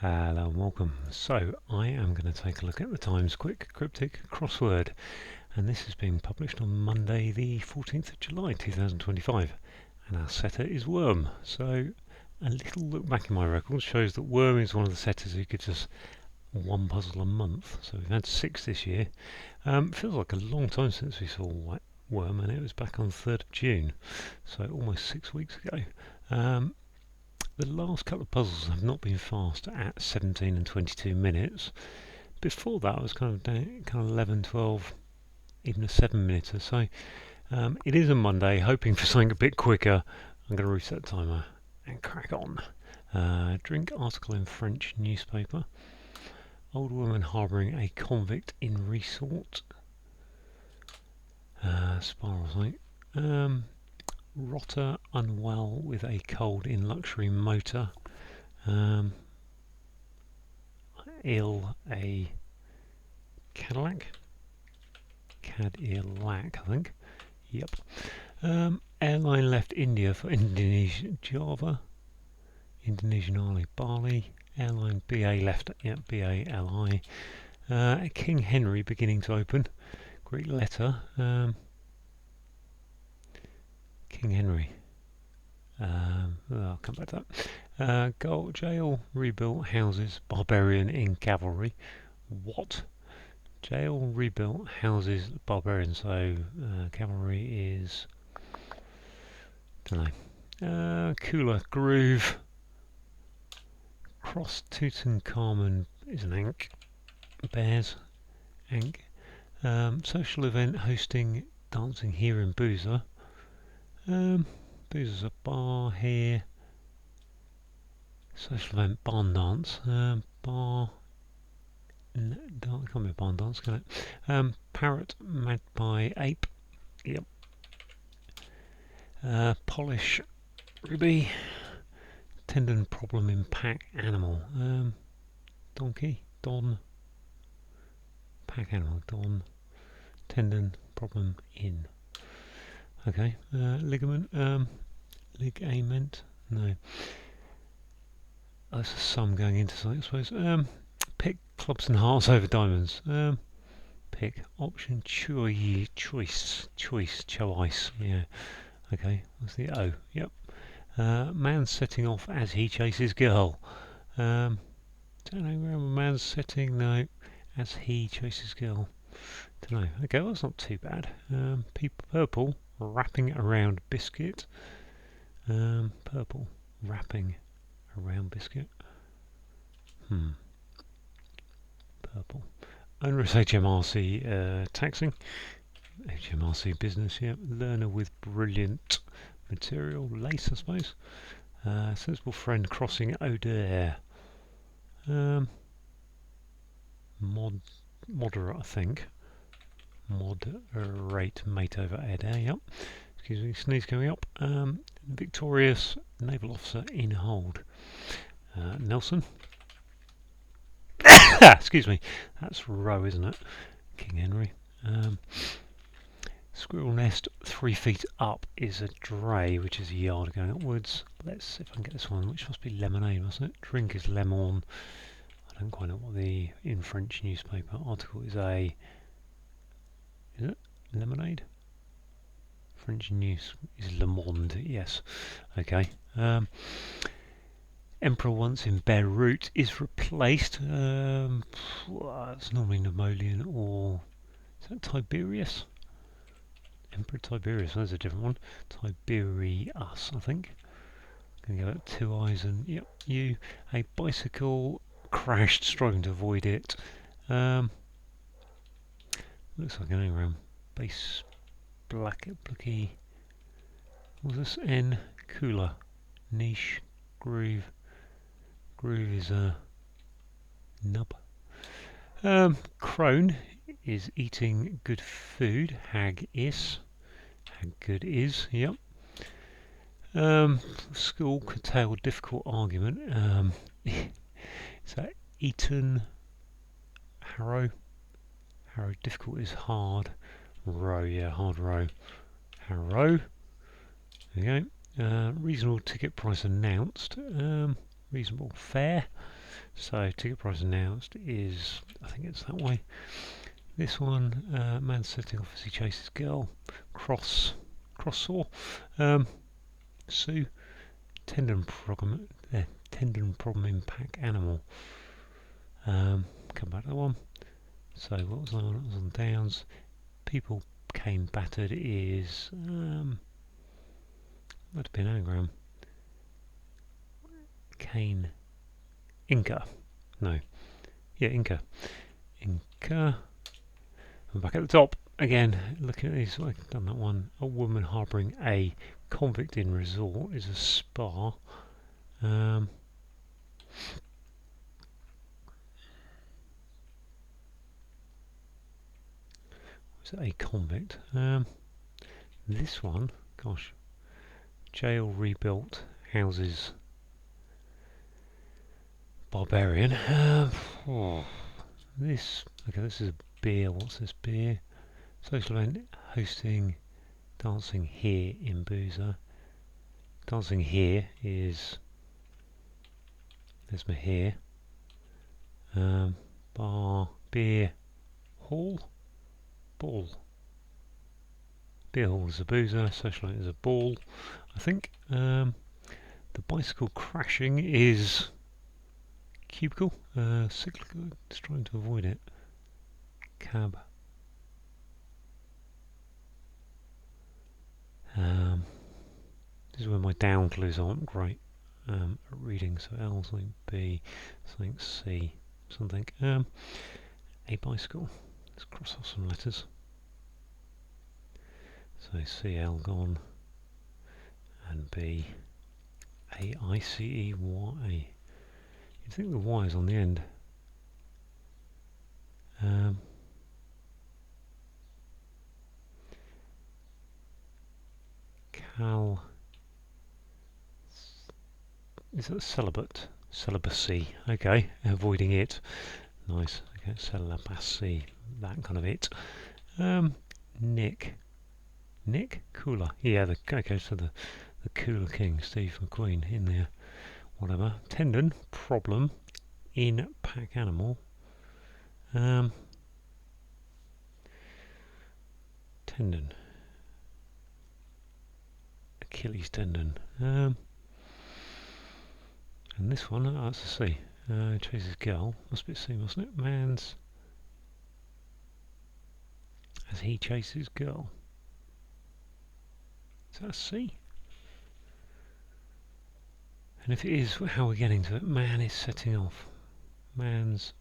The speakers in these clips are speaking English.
Hello and welcome. So I am going to take a look at the Times Quick Cryptic crossword, and this is being published on Monday the 14th of July 2025, and our setter is Wurm. So a little look back in my records shows that Wurm is one of the setters who gives us one puzzle a month, so we've had 6 this year. Feels like a long time since we saw Wurm, and it was back on 3rd of June, so almost 6 weeks ago. The last couple of puzzles have not been fast at 17 and 22 minutes. Before that I was kind of 11, 12, even a 7 minute or so. It is a Monday, hoping for something a bit quicker. I'm going to reset the timer and crack on. Drink article in French newspaper. Old woman harbouring a convict in resort. Spiral site. Rotter unwell with a cold in luxury motor. Ill a Cadillac. Cadillac, I think. Yep. Airline left India for Indonesia, Java. Indonesian Ali, Bali. Airline BA left, BALI. King Henry beginning to open. Great letter. King Henry. I'll come back to that. Jail rebuilt houses. Barbarian in cavalry. What? Jail rebuilt houses. Barbarian. So cavalry is. Don't know. Cooler groove. Cross Tutankhamun is an Ankh. Bears. Ankh. Social event hosting dancing here in Boozer. Boozer's a bar here. Social event barn dance. Bar. Can't be a barn dance, can it? Parrot magpie ape. Yep. Polish ruby. Tendon problem in pack animal. Donkey. Don. Pack animal. Don. Tendon problem in. Okay, ligament, ligament, no. That's a sum going into something, I suppose. Pick clubs and hearts over diamonds. Pick option choice, yeah. Okay, what's the O? Yep. Man setting off as he chases girl. Don't know where a man's setting, no, as he chases girl. Don't know. Okay, well, that's not too bad. Purple. Wrapping around biscuit. Purple. Wrapping around biscuit. Purple. Onerous HMRC taxing. HMRC business, yeah. Learner with brilliant material. Lace, I suppose. Sensible friend crossing O'Dare. Moderate, I think. Moderate mate over Adair, yep. Excuse me, sneeze coming up. Victorious naval officer in hold. Nelson. Excuse me, that's Roe, isn't it? King Henry. Squirrel nest 3 feet up is a dray, which is a yard going upwards. Let's see if I can get this one, which must be lemonade, mustn't it? Drink is lemon. I don't quite know what the in French newspaper article is. Is it lemonade? French news is Le Monde, yes. Okay. Emperor once in Beirut is replaced. It's normally Napoleon or is that Tiberius? Emperor Tiberius, that's a different one. Tiberius, I think. Gonna go at 2 eyes and yep, you. A bicycle crashed, struggling to avoid it. Looks like an anagram. Base blicky. What's this? N cooler. Niche groove. Groove is a nub. Crone is eating good food. Hag is. Hag good is. Yep. School curtailed difficult argument. Is that Eton? Harrow. Harrow, difficult is hard. Row, yeah, hard row. Harrow. There you go. Reasonable ticket price announced. Reasonable fare. So ticket price announced is, I think it's that way. This one, man setting off as he chases girl. Cross saw. Sue. Tendon problem in pack animal. Come back to that one. So what was on? It was on downs. People cane battered is might have been anagram. Cane Inca. No. Yeah, Inca. Inca. I'm back at the top again. Looking at these, I've done that one. A woman harbouring a convict in resort is a spa. Was it a convict? This one, gosh, jail rebuilt, houses barbarian. This is a beer. What's this beer? Social event hosting dancing here in Boozer. Dancing here is there's my here. Bar beer hall ball. Beer hall is a boozer. Social event is a ball. I think the bicycle crashing is cubicle. Cyclical. Just trying to avoid it. Cab. This is where my down clues aren't great at reading. So L, something B, something C, something. A bicycle. Let's cross off some letters. So CL gone, and B, AICEY. You'd think the Y is on the end. Cal. Is that celibate? Celibacy. Okay, avoiding it. Nice. Okay, celibacy. That kind of it. Nick. Nick? Cooler. Yeah, okay, so the Cooler King, Steve McQueen, in there. Whatever. Tendon. Problem. In pack animal. Tendon. Achilles tendon. And this one, that's a C. Chases girl. Must be a C, mustn't it? Man's as he chases girl. Is that a C? And if it is, how are we getting to it? Man is setting off. Man's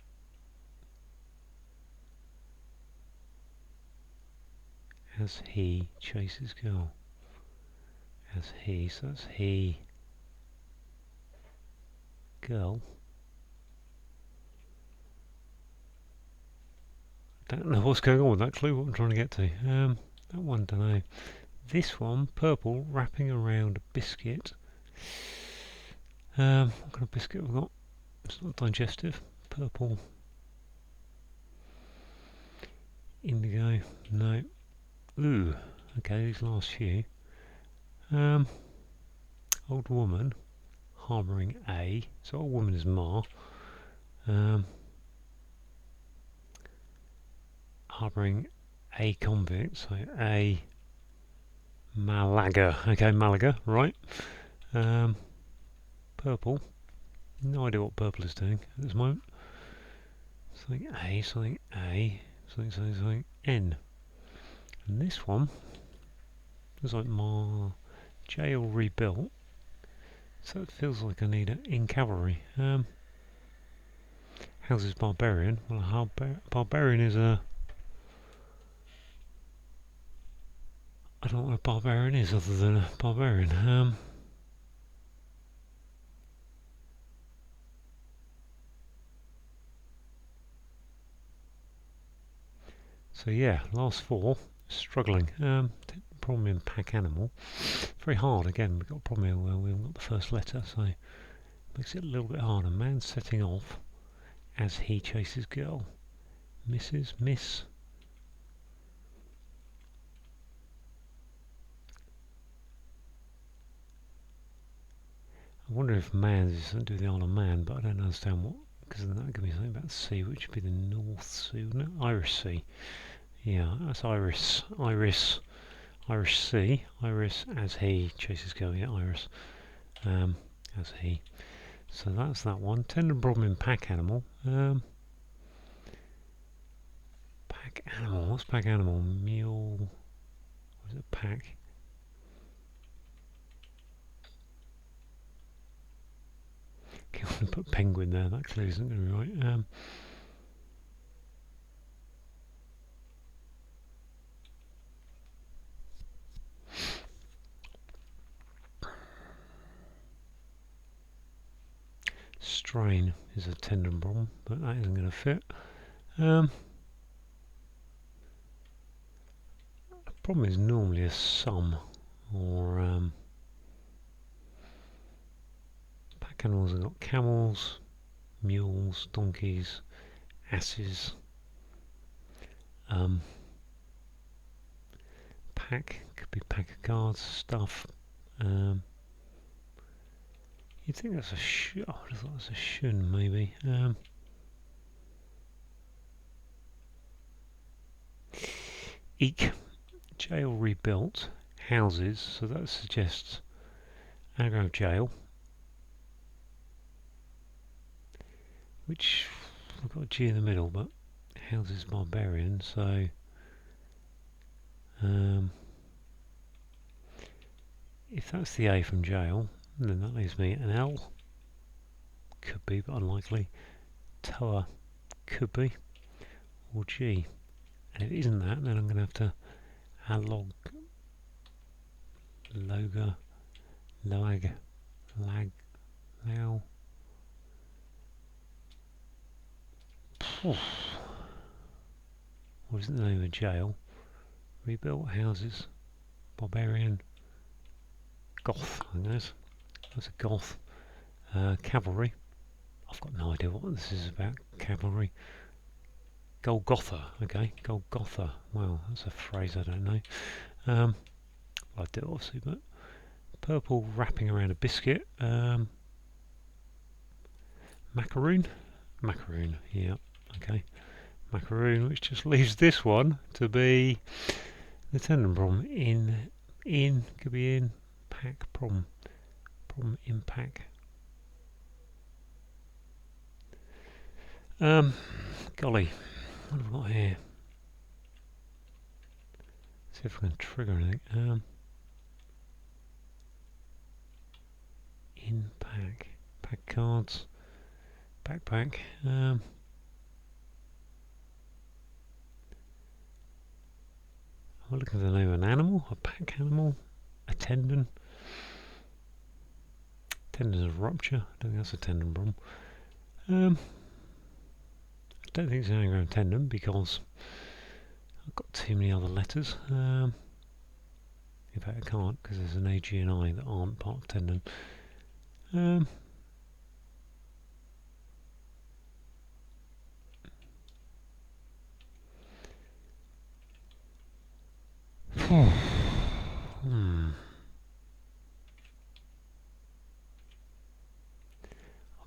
as he chases girl. As he, so that's he. Girl. Don't know what's going on with that clue, what I'm trying to get to. That one, don't know. This one, purple, wrapping around a biscuit. What kind of biscuit have we got? It's not digestive. Purple. Indigo. No. Ooh. Okay, these last few. Old woman harbouring a. So old woman is Ma. Harbouring a convict. So a Malaga. Okay, Malaga. Right. Purple. No idea what purple is doing at this moment. Something A, something A, something N. And this one looks like jail rebuilt. So it feels like I need it in cavalry. Houses barbarian. Well, barbarian is a. I don't know what a barbarian is other than a barbarian. So yeah, last four, struggling. Problem in pack animal. Very hard again, we've got a problem here where we haven't got the first letter, so it makes it a little bit harder. Man setting off as he chases girl. Mrs. Miss. I wonder if man is something to do with the Isle of Man, but I don't understand what because then that would give me something about the sea, which would be the North Sea, wouldn't it? Irish Sea. Yeah, that's Iris. Irish Sea. Iris as he. Chases girl, yeah, Iris. As he. So that's that one. Tendon problem in pack animal. Pack animal. What's pack animal? Mule. What is it? Pack. Can't put penguin there. That clearly isn't going to be right. Strain is a tendon problem, but that isn't going to fit. The problem is normally a sum, or pack animals have got camels, mules, donkeys, asses. Pack could be pack of cards, stuff. You'd think that's a shun. Oh, I thought that's a shun, maybe. Eek. Jail rebuilt. Houses. So that suggests anagram of jail. Which, we've got a G in the middle, but houses barbarian, so... if that's the A from jail, then that leaves me an L. Could be, but unlikely. Toa could be. Or G. And if it isn't that, then I'm going to have to log, loga, lag, now. What is the name of jail? Rebuilt houses. Barbarian. Goth, I guess. That's a goth. Cavalry. I've got no idea what this is about. Cavalry. Golgotha. Okay, Golgotha. Wow, that's a phrase I don't know. I do obviously, but purple wrapping around a biscuit. Macaroon. Macaroon. Yeah. Okay. Macaroon, which just leaves this one to be the tendon problem. In could be in. Pack problem in pack. Golly, what have I got here? See if I can trigger anything. In pack cards, backpack. I'm looking for the name of an animal, a pack animal, a tendon. Tendons of rupture. I don't think that's a tendon problem. I don't think it's an anagram tendon because I've got too many other letters. In fact, I can't because there's an A, G, and I that aren't part of tendon. I'm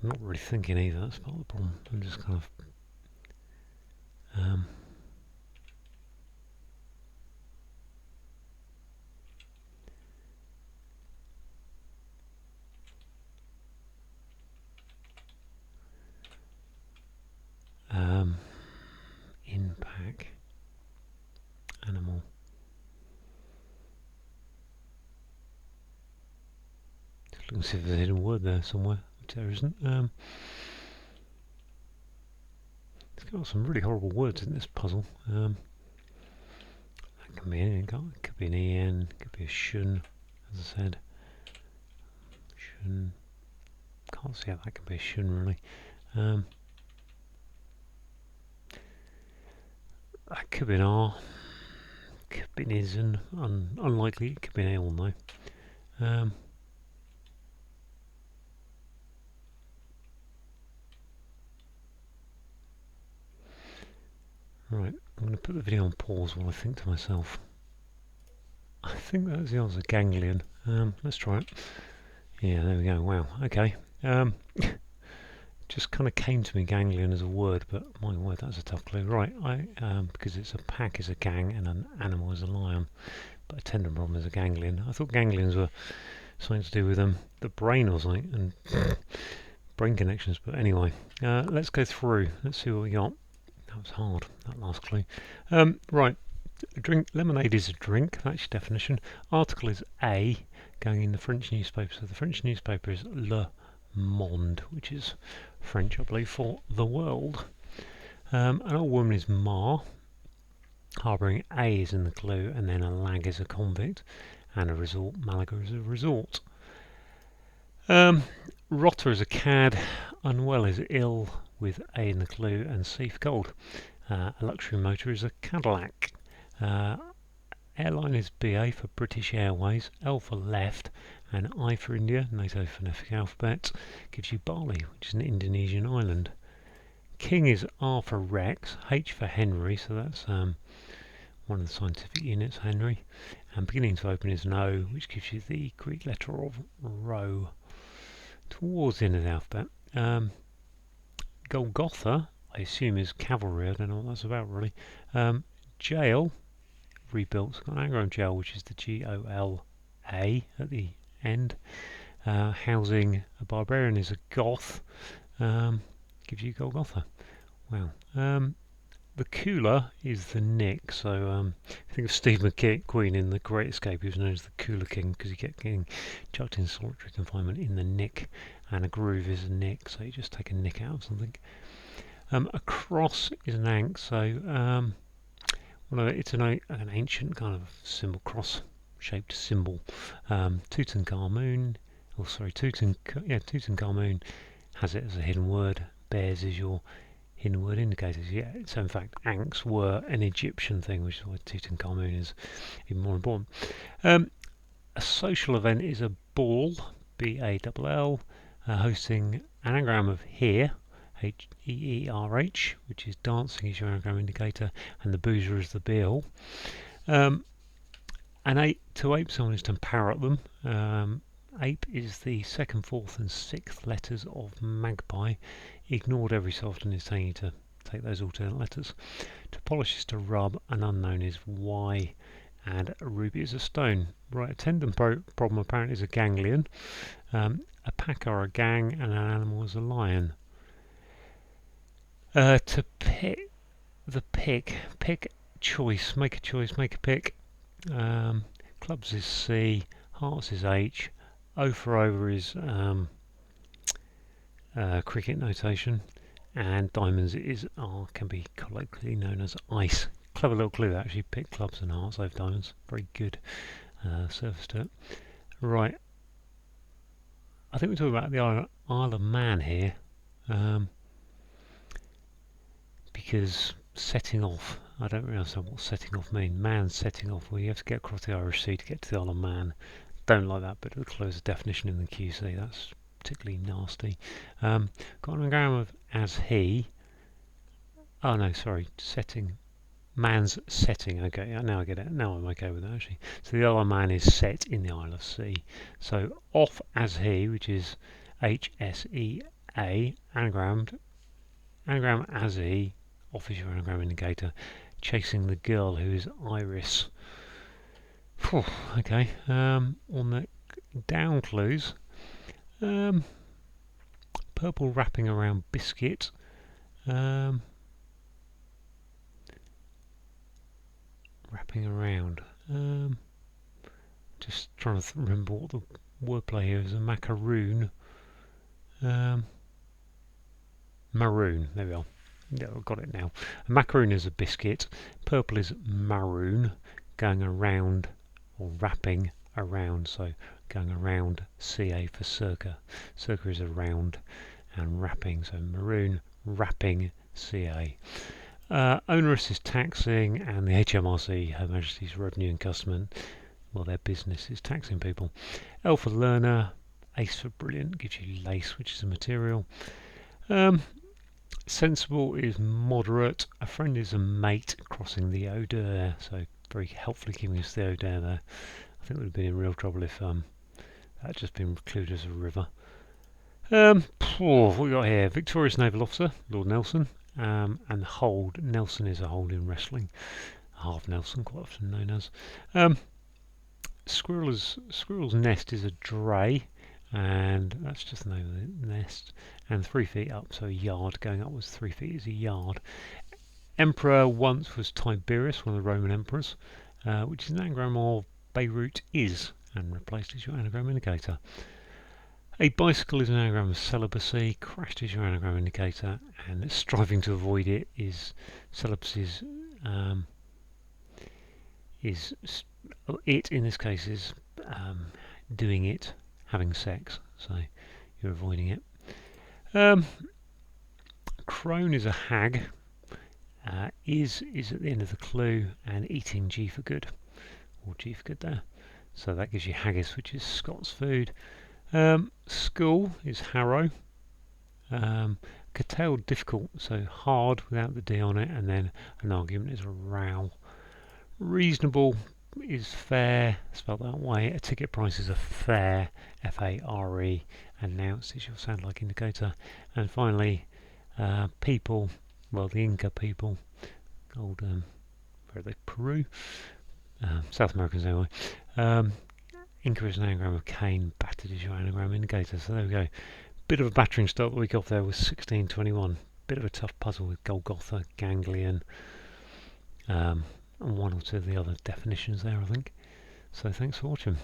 not really thinking either, that's part of the problem. I'm just kind of in pack animal. Just looking to see if there's a hidden word there somewhere, which there isn't. It's got some really horrible words in this puzzle. That can be anything, can't it? Could be an EN, could be a shun, as I said. Shun. Can't see how that could be a shun, really. That could be an R. Could be an ISN. Unlikely, it could be an L, though. Right, I'm going to put the video on pause while I think to myself. I think that's the answer, ganglion. Let's try it. Yeah, there we go. Wow, okay. Just just kind of came to me, ganglion as a word, but my word, that's a tough clue. Right, because it's a pack is a gang and an animal is a lion, but a tendon problem is a ganglion. I thought ganglions were something to do with the brain or something, and brain connections, but anyway, let's go through. Let's see what we got. That was hard, that last clue. Right, lemonade is a drink, that's your definition. Article is a, going in the French newspaper, so the French newspaper is Le Monde, which is French, I believe, for the world. An old woman is Ma. Harbouring A is in the clue, and then a lag is a convict, and a resort, Malaga is a resort. Rotter is a cad, unwell is ill, with A in the clue, and C for gold. A luxury motor is a Cadillac. Airline is BA for British Airways, L for left, and I for India, NATO phonetic alphabet, gives you Bali, which is an Indonesian island. King is R for Rex, H for Henry, so that's one of the scientific units, Henry. And beginning to open is an O, which gives you the Greek letter of Rho. Towards the end of the alphabet. Golgotha, I assume, is cavalry. I don't know what that's about, really. Jail, rebuilt. It's got an anagram jail, which is the G-O-L-A at the end. Housing, a barbarian is a goth. Gives you Golgotha. Wow. The cooler is the Nick, so if you think of Steve McQueen in The Great Escape, he was known as the Cooler King because he kept getting chucked in solitary confinement in the Nick, and a groove is a nick, so you just take a nick out of something. A cross is an ankh, so it's an ancient kind of symbol, cross-shaped symbol. Tutankhamun has it as a hidden word. Bears is your hidden word indicators. Yeah, so in fact, ankhs were an Egyptian thing, which is why Tutankhamun is even more important. A social event is a ball, B-A-L-L, hosting anagram of here, H-E-E-R-H, which is dancing is your anagram indicator, and the boozer is the be-all. To ape someone is to parrot them. Ape is the second, fourth and sixth letters of magpie. Ignored every so often is telling you to take those alternate letters. To polish is to rub, and unknown is Y, and a ruby is a stone. Right, a tendon problem apparently is a ganglion. A pack are a gang, and an animal is a lion. To pick the pick choice, make a choice, make a pick. Clubs is C, hearts is H, O for over is cricket notation, and diamonds is R, can be colloquially known as ice. Clever little clue, actually. Pick clubs and hearts over diamonds. Very good surface to it. Right, I think we're talking about the Isle of Man here, because setting off, I don't really understand what setting off means. Man setting off, well, you have to get across the Irish Sea to get to the Isle of Man. Don't like that, but the close definition in the QC, that's particularly nasty. Got an anagram of as he. Oh no, sorry, setting. Man's setting. Okay, now I get it. Now I'm okay with that, actually. So the Isle of Man is set in the Isle of Sea. So off as he, which is H-S-E-A, anagram as he, off is your anagram indicator. Chasing the girl who is Iris. Whew, okay, on the down clues, purple wrapping around biscuit, wrapping around, just trying to remember what the wordplay here is. A macaroon, maroon, there we are. Yeah, I've got it now. A macaroon is a biscuit, purple is maroon, going around or wrapping around, so going around, CA for circa. Circa is around, and wrapping, so maroon, wrapping, CA. Onerous is taxing, and the HMRC, Her Majesty's Revenue and Customs, well, their business is taxing people. L for learner, ace for brilliant, gives you lace, which is a material. Sensible is moderate. A friend is a mate, crossing the O there, so very helpfully giving us the O there. I think we'd have been in real trouble if that had just been included as a river. What we got here? Victorious naval officer, Lord Nelson, and hold. Nelson is a hold in wrestling. Half Nelson, quite often known as. Um, Squirrel's nest is a dray, and that's just the name of the nest. And 3 feet up, so a yard. Going upwards 3 feet is a yard. Emperor once was Tiberius, one of the Roman emperors, which is an anagram of Beirut is, and replaced as your anagram indicator. A bicycle is an anagram of celibacy, crashed is your anagram indicator, and striving to avoid it is celibacy's is it in this case is doing it, having sex, so you're avoiding it. Crone is a hag, is at the end of the clue, and eating G for good, or G for good there. So that gives you haggis, which is Scots food. School is Harrow. Curtailed, difficult, so hard without the D on it, and then an argument is a row. Reasonable is fair, spelled that way. A ticket price is a fare, F-A-R-E. Announced is your sound like indicator. And finally, people, well, the Inca people, old, where are they? Peru? South Americans anyway. Inca is an anagram of Cain, battered is your anagram indicator. So there we go. Bit of a battering start the week off there with 1621. Bit of a tough puzzle with Golgotha, ganglion, and one or two of the other definitions there, I think. So thanks for watching.